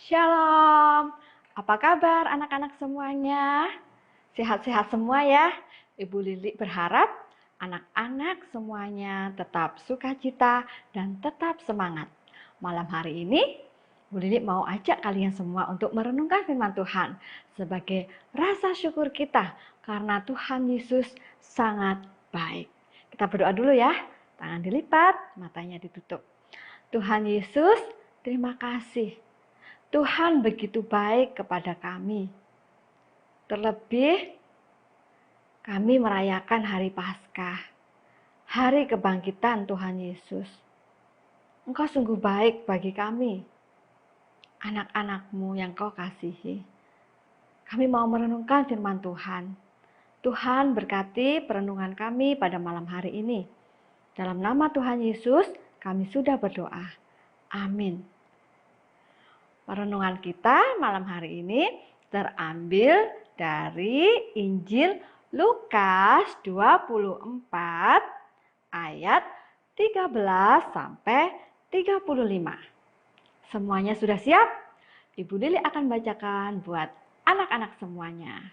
Shalom, apa kabar anak-anak semuanya? Sehat-sehat semua ya? Ibu Lili berharap anak-anak semuanya tetap sukacita dan tetap semangat. Malam hari ini, Ibu Lili mau ajak kalian semua untuk merenungkan firman Tuhan sebagai rasa syukur kita karena Tuhan Yesus sangat baik. Kita berdoa dulu ya, tangan dilipat, matanya ditutup. Tuhan Yesus, terima kasih. Tuhan begitu baik kepada kami. Terlebih, kami merayakan hari Paskah, hari kebangkitan Tuhan Yesus. Engkau sungguh baik bagi kami, anak-anak-Mu yang Kau kasihi. Kami mau merenungkan firman Tuhan. Tuhan berkati perenungan kami pada malam hari ini. Dalam nama Tuhan Yesus, kami sudah berdoa. Amin. Perenungan kita malam hari ini terambil dari Injil Lukas 24 ayat 13 sampai 35. Semuanya sudah siap? Ibu Lili akan bacakan buat anak-anak semuanya.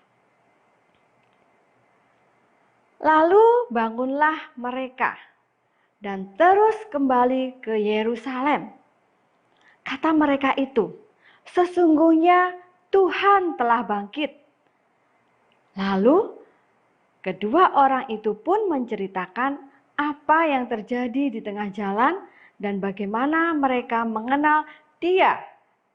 Lalu bangunlah mereka dan terus kembali ke Yerusalem. Kata mereka itu, sesungguhnya Tuhan telah bangkit. Lalu, kedua orang itu pun menceritakan apa yang terjadi di tengah jalan dan bagaimana mereka mengenal Dia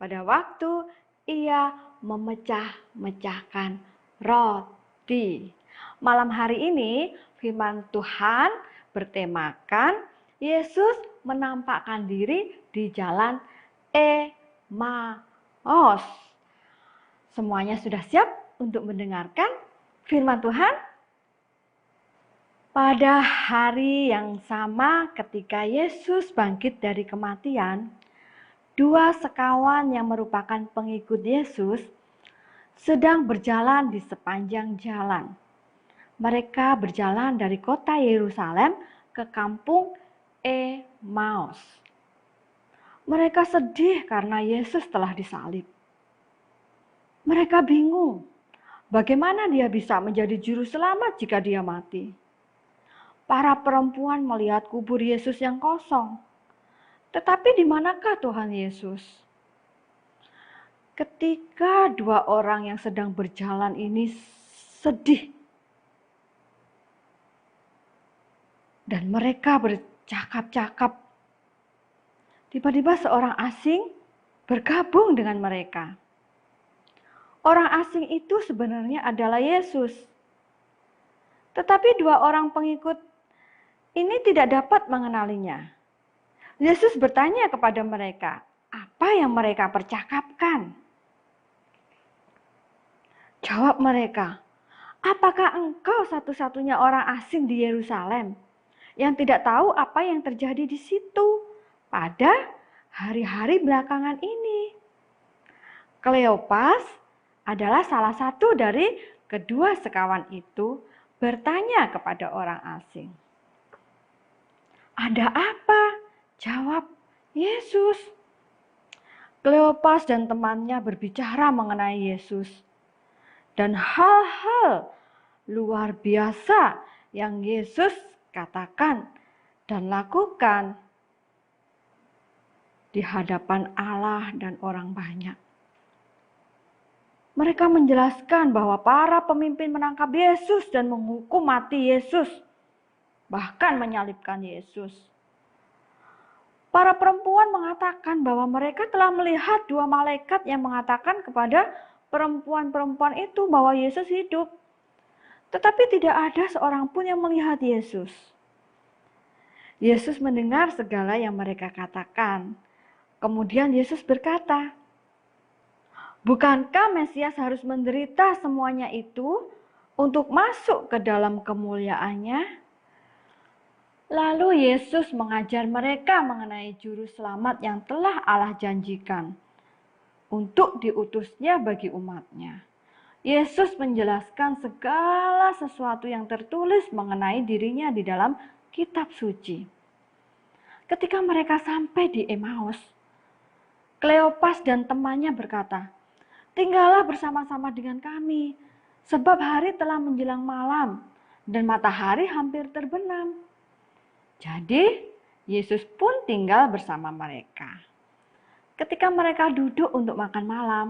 pada waktu Ia memecah-mecahkan roti. Malam hari ini, firman Tuhan bertemakan Yesus menampakkan diri di jalan Emmaus. Semuanya sudah siap untuk mendengarkan firman Tuhan? Pada hari yang sama ketika Yesus bangkit dari kematian, dua sekawan yang merupakan pengikut Yesus sedang berjalan di sepanjang jalan. Mereka berjalan dari kota Yerusalem ke kampung Emmaus. Mereka sedih karena Yesus telah disalib. Mereka bingung, bagaimana dia bisa menjadi juru selamat jika dia mati. Para perempuan melihat kubur Yesus yang kosong. Tetapi di manakah Tuhan Yesus? Ketika dua orang yang sedang berjalan ini sedih, dan mereka bercakap-cakap, tiba-tiba seorang asing bergabung dengan mereka. Orang asing itu sebenarnya adalah Yesus. Tetapi dua orang pengikut ini tidak dapat mengenalinya. Yesus bertanya kepada mereka, apa yang mereka percakapkan? Jawab mereka, apakah engkau satu-satunya orang asing di Yerusalem yang tidak tahu apa yang terjadi di situ pada hari-hari belakangan ini? Kleopas adalah salah satu dari kedua sekawan itu bertanya kepada orang asing. Ada apa? Jawab Yesus. Kleopas dan temannya berbicara mengenai Yesus dan hal-hal luar biasa yang Yesus katakan dan lakukan di hadapan Allah dan orang banyak. Mereka menjelaskan bahwa para pemimpin menangkap Yesus dan menghukum mati Yesus, bahkan menyalibkan Yesus. Para perempuan mengatakan bahwa mereka telah melihat dua malaikat yang mengatakan kepada perempuan-perempuan itu bahwa Yesus hidup. Tetapi tidak ada seorang pun yang melihat Yesus. Yesus mendengar segala yang mereka katakan. Kemudian Yesus berkata, bukankah Mesias harus menderita semuanya itu untuk masuk ke dalam kemuliaannya? Lalu Yesus mengajar mereka mengenai juru selamat yang telah Allah janjikan untuk diutusnya bagi umatnya. Yesus menjelaskan segala sesuatu yang tertulis mengenai dirinya di dalam kitab suci. Ketika mereka sampai di Emmaus, Kleopas dan temannya berkata, "Tinggallah bersama-sama dengan kami, sebab hari telah menjelang malam dan matahari hampir terbenam." Jadi, Yesus pun tinggal bersama mereka. Ketika mereka duduk untuk makan malam,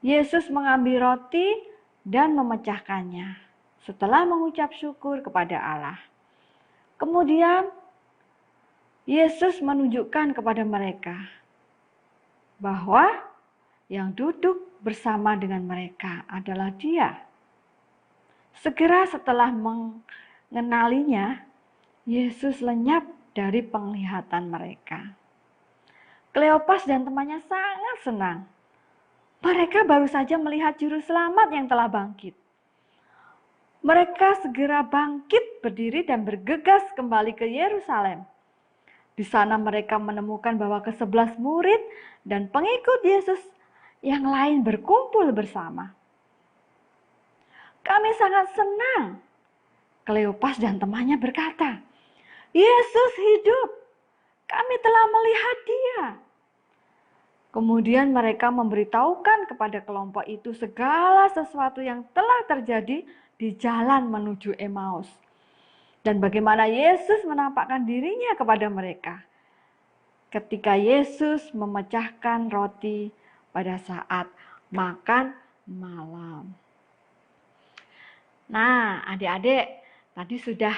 Yesus mengambil roti dan memecahkannya setelah mengucap syukur kepada Allah. Kemudian, Yesus menunjukkan kepada mereka bahwa yang duduk bersama dengan mereka adalah Dia. Segera setelah mengenalinya, Yesus lenyap dari penglihatan mereka. Kleopas dan temannya sangat senang. Mereka baru saja melihat juru selamat yang telah bangkit. Mereka segera bangkit berdiri dan bergegas kembali ke Yerusalem. Di sana mereka menemukan bahwa ke-11 murid dan pengikut Yesus yang lain berkumpul bersama. "Kami sangat senang," Kleopas dan temannya berkata. "Yesus hidup. Kami telah melihat Dia." Kemudian mereka memberitahukan kepada kelompok itu segala sesuatu yang telah terjadi di jalan menuju Emmaus, dan bagaimana Yesus menampakkan dirinya kepada mereka ketika Yesus memecahkan roti pada saat makan malam. Nah, adik-adik, tadi sudah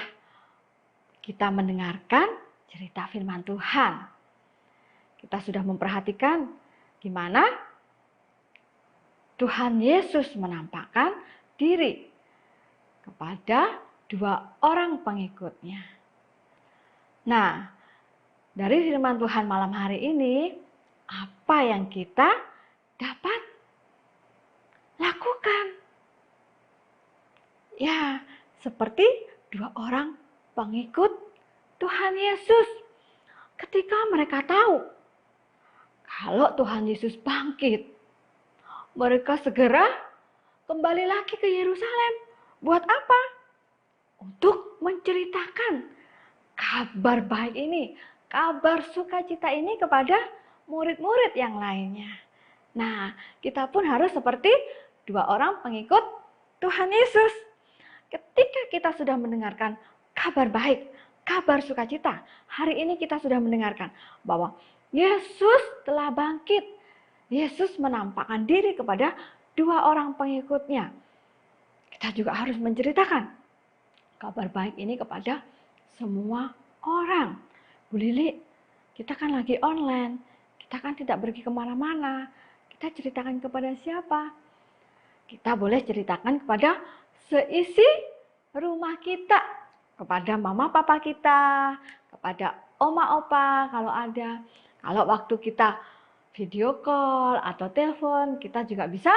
kita mendengarkan cerita firman Tuhan. Kita sudah memperhatikan gimana Tuhan Yesus menampakkan diri kepada 2 orang pengikutnya. Nah, dari firman Tuhan malam hari ini, apa yang kita dapat lakukan? Ya, seperti 2 orang pengikut Tuhan Yesus. Ketika mereka tahu kalau Tuhan Yesus bangkit, mereka segera kembali lagi ke Yerusalem. Buat apa? Untuk menceritakan kabar baik ini, kabar sukacita ini kepada murid-murid yang lainnya. Nah, kita pun harus seperti 2 orang pengikut Tuhan Yesus. Ketika kita sudah mendengarkan kabar baik, kabar sukacita, hari ini kita sudah mendengarkan bahwa Yesus telah bangkit. Yesus menampakkan diri kepada 2 orang pengikutnya. Kita juga harus menceritakan kabar baik ini kepada semua orang. Bu Lili, kita kan lagi online, kita kan tidak pergi kemana-mana. Kita ceritakan kepada siapa? Kita boleh ceritakan kepada seisi rumah kita, kepada mama papa kita, kepada oma opa kalau ada. Kalau waktu kita video call atau telepon, kita juga bisa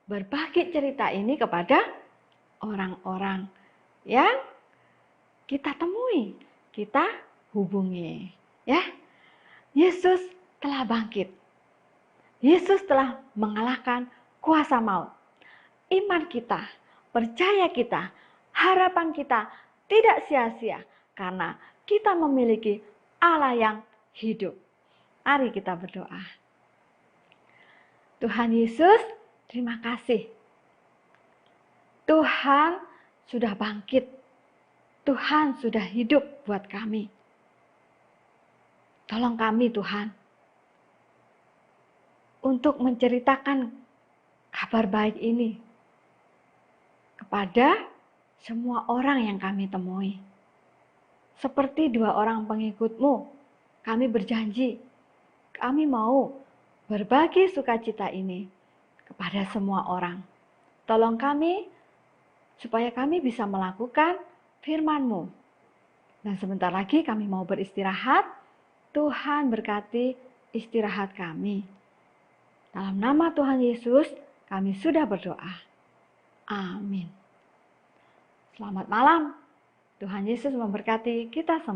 berbagi cerita ini kepada orang-orang yang kita temui, kita hubungi. Ya, Yesus telah bangkit. Yesus telah mengalahkan kuasa maut. Iman kita, percaya kita, harapan kita tidak sia-sia karena kita memiliki Allah yang hidup. Mari kita berdoa. Tuhan Yesus, terima kasih. Tuhan sudah bangkit. Tuhan sudah hidup buat kami. Tolong kami Tuhan untuk menceritakan kabar baik ini kepada semua orang yang kami temui. Seperti 2 orang pengikut-Mu, kami berjanji, kami mau berbagi sukacita ini kepada semua orang. Tolong kami supaya kami bisa melakukan firman-Mu. Dan sebentar lagi kami mau beristirahat. Tuhan berkati istirahat kami. Dalam nama Tuhan Yesus, kami sudah berdoa. Amin. Selamat malam. Tuhan Yesus memberkati kita semua.